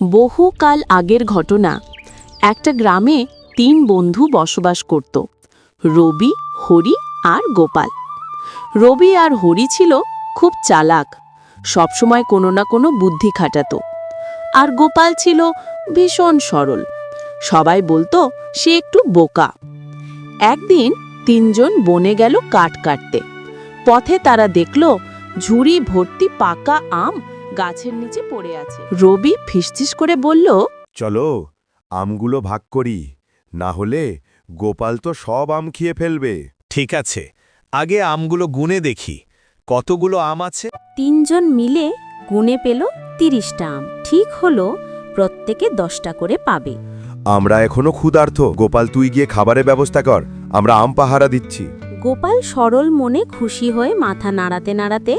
বহুকাল আগের ঘটনা। একটা গ্রামে 3 বন্ধু বসবাস করত, রবি, হরি আর গোপাল। রবি আর হরি ছিল খুব চালাক, সবসময় কোনো না কোনো বুদ্ধি খাটাতো। আর গোপাল ছিল ভীষণ সরল, সবাই বলতো সে একটু বোকা। একদিন 3 জন বনে গেল কাঠ কাটতে। পথে তারা দেখল ঝুড়ি ভর্তি পাকা আম গাছের নিচে পড়ে আছে। রবি ফিসফিস করে বলল, চলো আমগুলো ভাগ করি, না হলে গোপাল তো সব আম খেয়ে ফেলবে। ঠিক আছে, আগে আমগুলো গুনে দেখি কতগুলো আম আছে। 3 জন মিলে গুনে পেল 30টা আম। ঠিক হলো প্রত্যেকে 10টা করে পাবে। আমরা এখনো ক্ষুধার্ত, গোপাল তুই গিয়ে খাবারের ব্যবস্থা কর, আমরা আম পাহারা দিচ্ছি। গোপাল সরল মনে খুশি হয়ে মাথা নাড়াতে নাড়াতে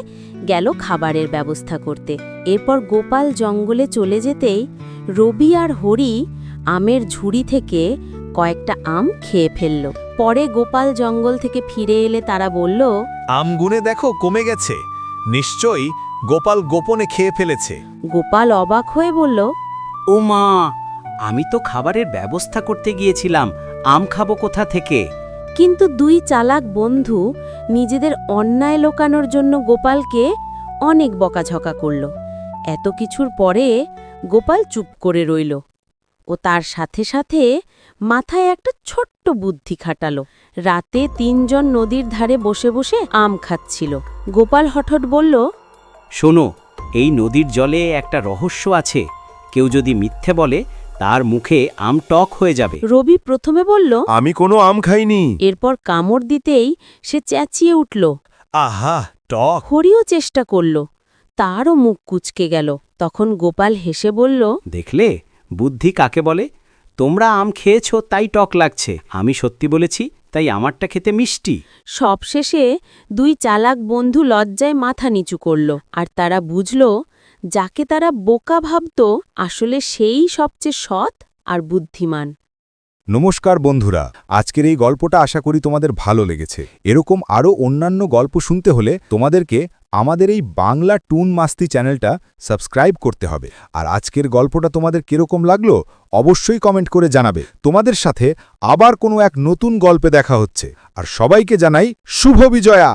গেল খাবারের ব্যবস্থা করতে। এরপর গোপাল জঙ্গলে চলে যেতেই রবি আর হরি আমের ঝুড়ি থেকে কয়েকটা আম খেয়ে ফেলল। পরে গোপাল জঙ্গল থেকে ফিরে এলে তারা বলল, আম গুনে দেখো কমে গেছে, নিশ্চয়ই গোপাল গোপনে খেয়ে ফেলেছে। গোপাল অবাক হয়ে বলল, ও মা, আমি তো খাবারের ব্যবস্থা করতে গিয়েছিলাম, আম খাবো কোথা থেকে? কিন্তু 2 চালাক বন্ধু নিজেদের অন্যায় লোকানোর জন্য গোপালকে অনেক বকাঝকা করল। এত কিছুর পরে গোপাল চুপ করে রইল ও তার সাথে সাথে মাথায় একটা ছোট্ট বুদ্ধি খাটালো। রাতে 3 জন নদীর ধারে বসে বসে আম খাচ্ছিল। গোপাল হঠাৎ বলল, শোনো, এই নদীর জলে একটা রহস্য আছে, কেউ যদি মিথ্যে বলে তার মুখে আম টক হয়ে যাবে। রবি প্রথমে বলল, আমি কোনো আম খাইনি। এরপর কামড় দিতেই সে চেঁচিয়ে উঠল। আহা, টক! হরিও চেষ্টা করল, তারও মুখ কুঁচকে গেল। তখন গোপাল হেসে বলল, দেখলে বুদ্ধি কাকে বলে? তোমরা আম খেয়েছো তাই টক লাগছে, আমি সত্যি বলেছি তাই আমারটা খেতে মিষ্টি। সবশেষে 2 চালাক বন্ধু লজ্জায় মাথা নিচু করল, আর তারা বুঝল যাকে তারা বোকা ভাবত আসলে সেই সবচেয়ে সৎ আর বুদ্ধিমান। নমস্কার বন্ধুরা, আজকের এই গল্পটা আশা করি তোমাদের ভালো লেগেছে। এরকম আরও অন্যান্য গল্প শুনতে হলে তোমাদেরকে আমাদের এই বাংলা টুন মাস্তি চ্যানেলটা সাবস্ক্রাইব করতে হবে। আর আজকের গল্পটা তোমাদের কিরকম লাগলো অবশ্যই কমেন্ট করে জানাবে। তোমাদের সাথে আবার কোনো এক নতুন গল্পে দেখা হচ্ছে। আর সবাইকে জানাই শুভ বিজয়া।